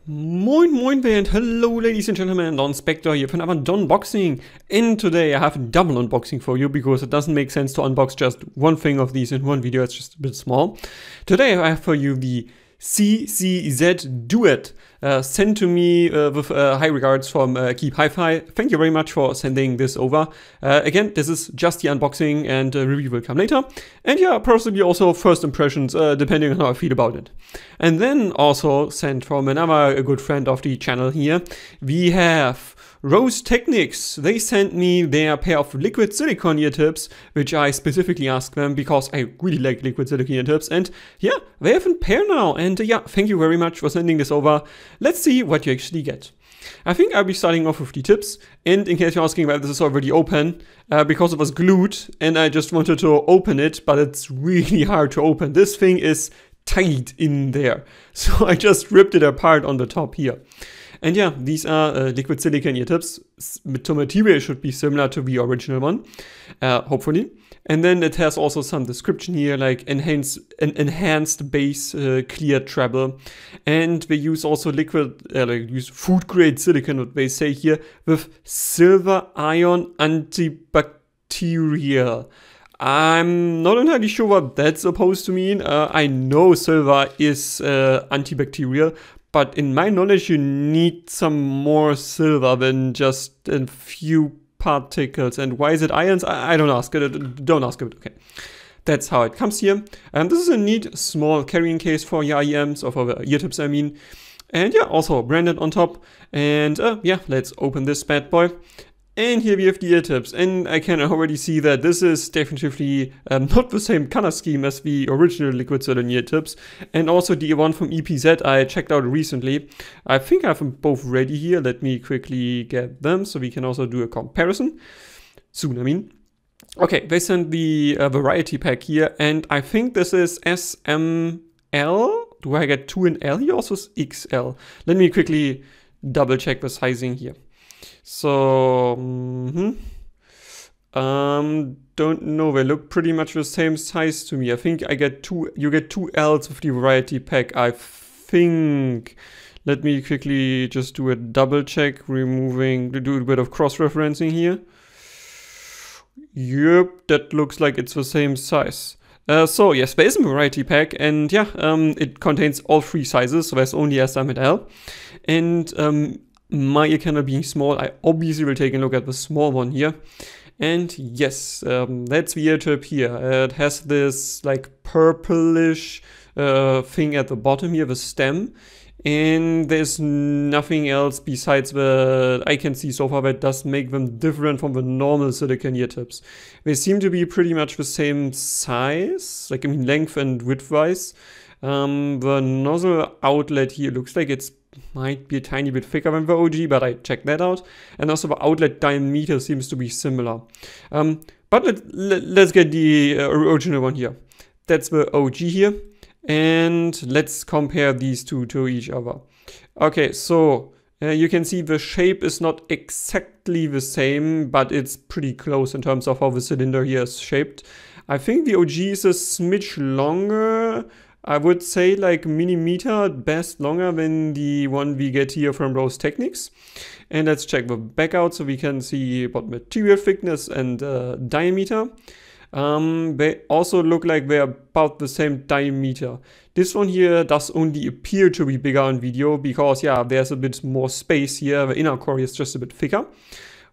Moin moin and hello ladies and gentlemen, Donspektor here from Donboxing, and today I have a double unboxing for you because it doesn't make sense to unbox just one thing of these in one video, it's just a bit small. Today I have for you the CCZ Duet, sent to me with high regards from KeepHifi. Thank you very much for sending this over. Again, this is just the unboxing and review will come later. And yeah, possibly also first impressions, depending on how I feel about it. And then also sent from another good friend of the channel here, we have Rose Technics. They sent me their pair of liquid silicone ear tips, which I specifically asked them because I really like liquid silicone ear tips. And yeah, they have a pair now. And yeah, thank you very much for sending this over. Let's see what you actually get. I think I'll be starting off with the tips. And in case you're asking why this is already open, because it was glued and I just wanted to open it, but it's really hard to open. This thing is tight in there. So I just ripped it apart on the top here. And yeah, these are liquid silicone ear tips. The material should be similar to the original one, hopefully. And then it has also some description here, like enhanced bass, clear treble. And they use also use food grade silicone, what they say here, with silver ion antibacterial. I'm not entirely sure what that's supposed to mean. I know silver is antibacterial, but in my knowledge, you need some more silver than just a few particles. And why is it ions? I don't ask it. Don't ask it. Okay. That's how it comes here. And this is a neat small carrying case for your IEMs, or for the ear tips, I mean. And yeah, also branded on top. And yeah, let's open this bad boy. And here we have the ear tips, and I can already see that this is definitely not the same color scheme as the original liquid silicone ear tips, and also the one from EPZ I checked out recently. I think I have them both ready here. Let me quickly get them so we can also do a comparison soon, I mean. Okay, they sent the variety pack here, and I think this is SML. Do I get 2 in L here? Also XL. Let me quickly double check the sizing here. So, don't know, they look pretty much the same size to me. I think I get you get 2 L's with the variety pack, I think. Let me quickly just do a double check, do a bit of cross-referencing here. Yep, that looks like it's the same size. So yes, there is a variety pack, and yeah, it contains all 3 sizes, so there's only SM and L. And my ear canal being small, I obviously will take a look at the small one here. And yes, that's the ear tip here. It has this like purplish thing at the bottom here, the stem. And there's nothing else besides the I can see so far that does make them different from the normal silicone ear tips. They seem to be pretty much the same size, like I mean length and width wise. The nozzle outlet here looks like it's might be a tiny bit thicker than the OG, but I checked that out. And also the outlet diameter seems to be similar. But let's get the original one here. That's the OG here. And let's compare these two to each other. Okay, so you can see the shape is not exactly the same, but it's pretty close in terms of how the cylinder here is shaped. I think the OG is a smidge longer. I would say like millimeter at best longer than the one we get here from Rose Technics. And let's check the back out so we can see what material thickness and diameter. They also look like they're about the same diameter. This one here does only appear to be bigger on video because yeah, there's a bit more space here. The inner core is just a bit thicker.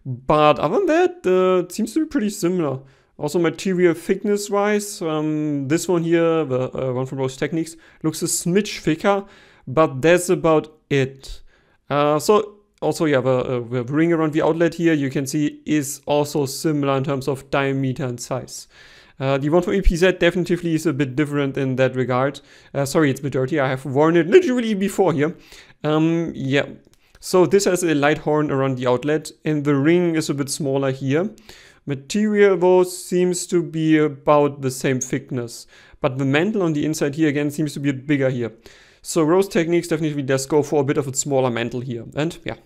But other than that, it seems to be pretty similar. Also material thickness wise, this one here, the one from Rose Technics, looks a smidge thicker, but that's about it. So also yeah, the ring around the outlet here, you can see is also similar in terms of diameter and size. The one from EPZ definitely is a bit different in that regard. Sorry, it's a bit dirty, I have worn it literally before here. Yeah, so this has a light horn around the outlet and the ring is a bit smaller here. Material though seems to be about the same thickness, but the mantle on the inside here again seems to be a bit bigger here. So Rose Techniques definitely does go for a bit of a smaller mantle here. And yeah,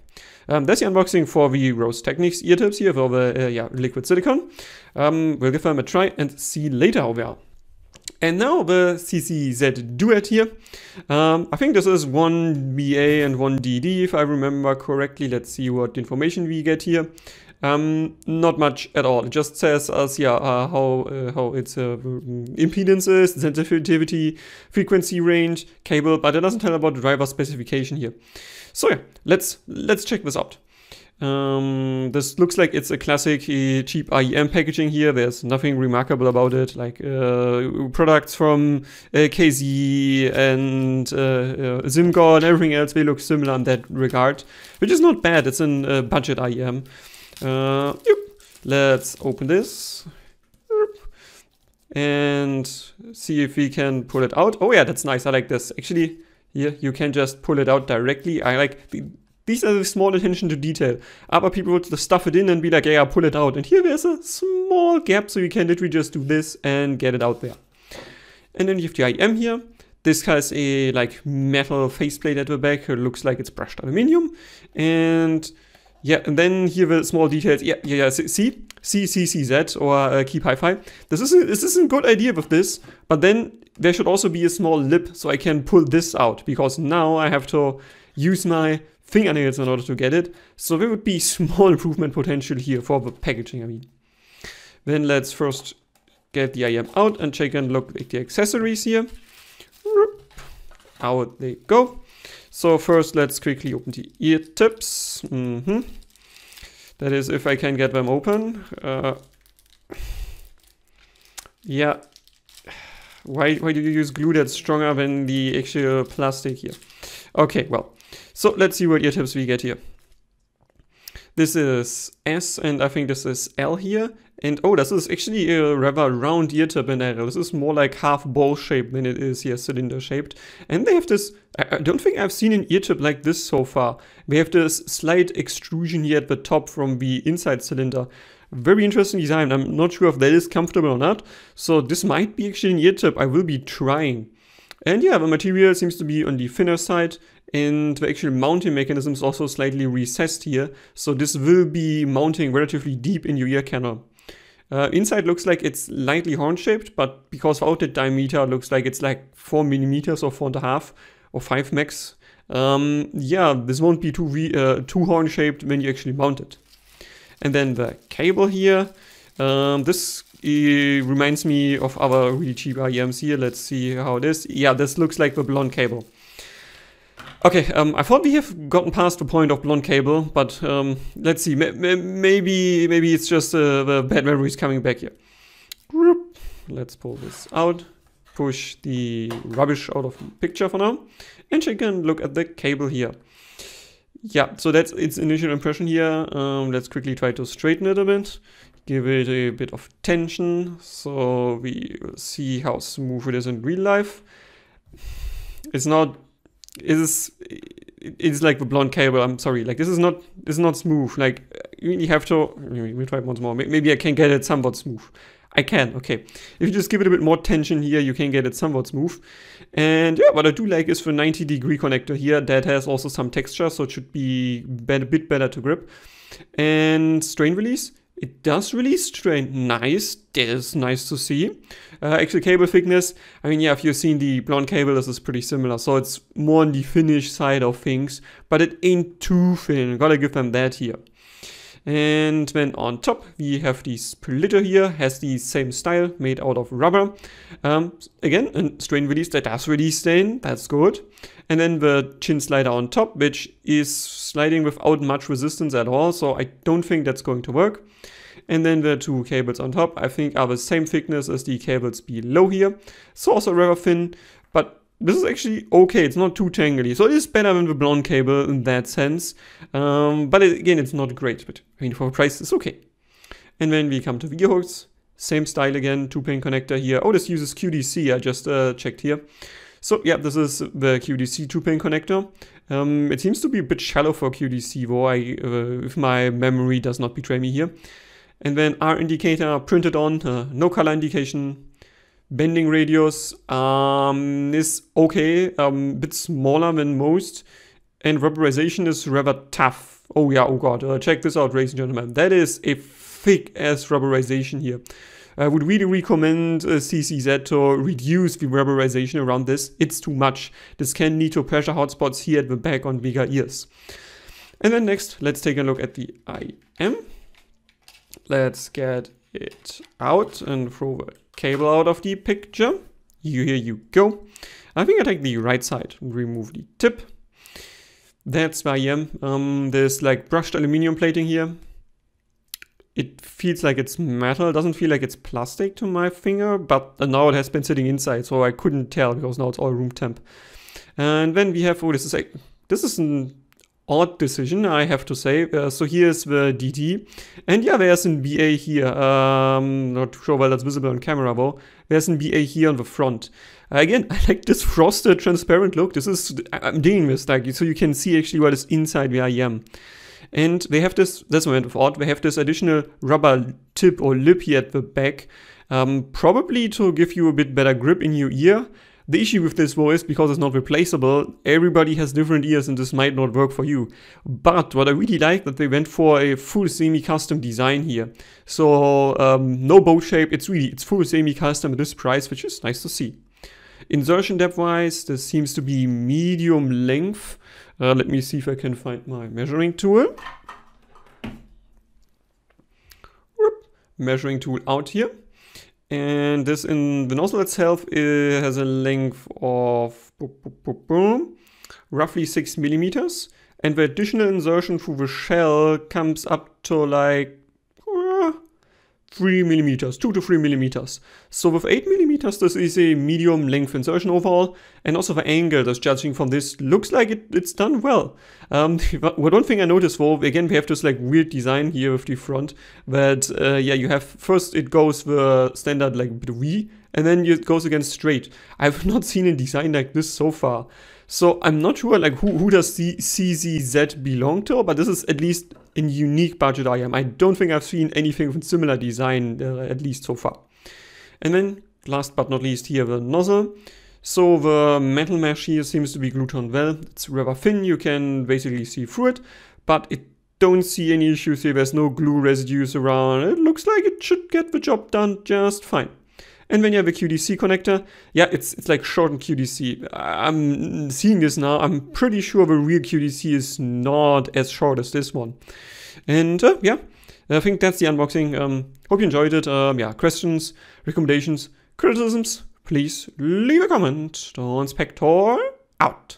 that's the unboxing for the Rose Techniques ear tips here for the liquid silicone. We'll give them a try and see later how they are. And now the CCZ Duet here. I think this is one BA and one DD, if I remember correctly. Let's see what information we get here. Not much at all. It just says us, yeah, how its impedance is, sensitivity, frequency range, cable, but it doesn't tell about driver specification here. So yeah, let's check this out. This looks like it's a classic cheap IEM packaging here. There's nothing remarkable about it, like products from KZ and Zimgor and everything else. They look similar in that regard, which is not bad. It's in budget IEM. Let's open this and see if we can pull it out. Oh yeah, that's nice. I like this. Actually, here you can just pull it out directly. I like these are the small attention to detail. Other people would stuff it in and be like, yeah, pull it out. And here there's a small gap, so you can literally just do this and get it out there. And then you have the IEM here. This has a like metal faceplate at the back. It looks like it's brushed aluminum. And yeah, and then here the small details. Yeah. See CCZ or KeepHifi. This is a good idea with this, but then there should also be a small lip so I can pull this out, because now I have to use my fingernails in order to get it. So there would be small improvement potential here for the packaging, I mean. Then let's first get the IEM out and check and look at the accessories here. Out they go. So first let's quickly open the ear tips. That is, if I can get them open. Yeah. Why do you use glue that's stronger than the actual plastic here? Okay, well. So let's see what ear tips we get here. This is S and I think this is L here. And oh, this is actually a rather round ear tip in L. This is more like half ball shaped than it is here, cylinder shaped. And they have this, I don't think I've seen an ear tip like this so far. They have this slight extrusion here at the top from the inside cylinder. Very interesting design. I'm not sure if that is comfortable or not. So this might be actually an ear tip I will be trying. And yeah, the material seems to be on the thinner side. And the actual mounting mechanism is also slightly recessed here. So this will be mounting relatively deep in your ear canal. Inside looks like it's lightly horn-shaped, but because the outlet diameter looks like it's like 4 millimeters or 4.5 or 5 max. Yeah, this won't be too horn-shaped when you actually mount it. And then the cable here. This reminds me of our really cheap IEMs here. Let's see how it is. Yeah, this looks like the blonde cable. Okay, I thought we have gotten past the point of blonde cable, but let's see. Maybe it's just the bad memories coming back here. Let's pull this out, push the rubbish out of the picture for now, and check and look at the cable here. Yeah, so that's its initial impression here. Let's quickly try to straighten it a bit, give it a bit of tension, so we will see how smooth it is in real life. It's not. It's like the blonde cable. I'm sorry. Like this is not smooth. Like you really have to. We'll try it once more. Maybe I can get it somewhat smooth. I can. Okay. If you just give it a bit more tension here, you can get it somewhat smooth. And yeah, what I do like is the 90-degree connector here. That has also some texture, so it should be a bit better to grip. And strain release. It does release strain. Nice. That is nice to see. Actual cable thickness. I mean, yeah, if you've seen the blonde cable, this is pretty similar. So it's more on the finish side of things, but it ain't too thin. Gotta give them that here. And then on top, we have the splitter here. Has the same style, made out of rubber. Again, a strain release that does release strain. That's good. And then the chin slider on top, which is sliding without much resistance at all. So I don't think that's going to work. And then the two cables on top, I think, are the same thickness as the cables below here. So also rather thin, but this is actually okay. It's not too tangly. So it is better than the blonde cable in that sense. But again, it's not great, but I mean, for the price, it's okay. And then we come to the ear hooks. Same style again, 2-pin connector here. Oh, this uses QDC, I just checked here. So yeah, this is the QDC 2-pin connector. It seems to be a bit shallow for QDC, though, if my memory does not betray me here. And then R indicator printed on, no color indication. Bending radius is okay, a bit smaller than most. And rubberization is rather tough. Oh yeah, oh god, check this out, ladies and gentlemen. That is a thick ass rubberization here. I would really recommend CCZ to reduce the rubberization around this. It's too much. This can lead to pressure hotspots here at the back on bigger ears. And then next, let's take a look at the IM. Let's get it out and throw the cable out of the picture. Here you go. I think I take the right side and remove the tip. That's the IM. There's like brushed aluminum plating here. It feels like it's metal, doesn't feel like it's plastic to my finger, but now it has been sitting inside, so I couldn't tell because now it's all room temp. And then we have, oh, this is an odd decision, I have to say. So here's the DT, and yeah, there's an BA here. Not sure whether that's visible on camera though. There's an BA here on the front. Again, I like this frosted, transparent look. I'm digging this, like, so you can see actually what is inside the IM. And they have this, that's a moment of odd, they have this additional rubber tip or lip here at the back, probably to give you a bit better grip in your ear. The issue with this though is because it's not replaceable, everybody has different ears and this might not work for you. But what I really like that they went for a full semi-custom design here. So no bow shape, it's full semi-custom at this price, which is nice to see. Insertion depth wise, this seems to be medium length. Let me see if I can find my measuring tool. Whoop. Measuring tool out here. And this in the nozzle itself has a length of roughly 6 millimeters. And the additional insertion through the shell comes up to like 3 millimeters, 2 to 3 millimeters. So with 8 millimeters, this is a medium length insertion overall. And also the angle, just judging from this, looks like it's done well. One thing I noticed though, again, we have this like weird design here with the front. That, yeah, you have, first it goes the standard like bit V, and then it goes again straight. I've not seen a design like this so far. So I'm not sure like who does the CCZ belong to, but this is at least in unique budget IM. I don't think I've seen anything with similar design, at least so far. And then last but not least here the nozzle. So the metal mesh here seems to be glued on well. It's rather thin, you can basically see through it, but it don't see any issues here. There's no glue residues around. It looks like it should get the job done just fine. And then you have a QDC connector. Yeah, it's like shortened QDC. I'm seeing this now. I'm pretty sure the real QDC is not as short as this one. And yeah, I think that's the unboxing. Hope you enjoyed it. Yeah, questions, recommendations, criticisms, please leave a comment. Donspektor out.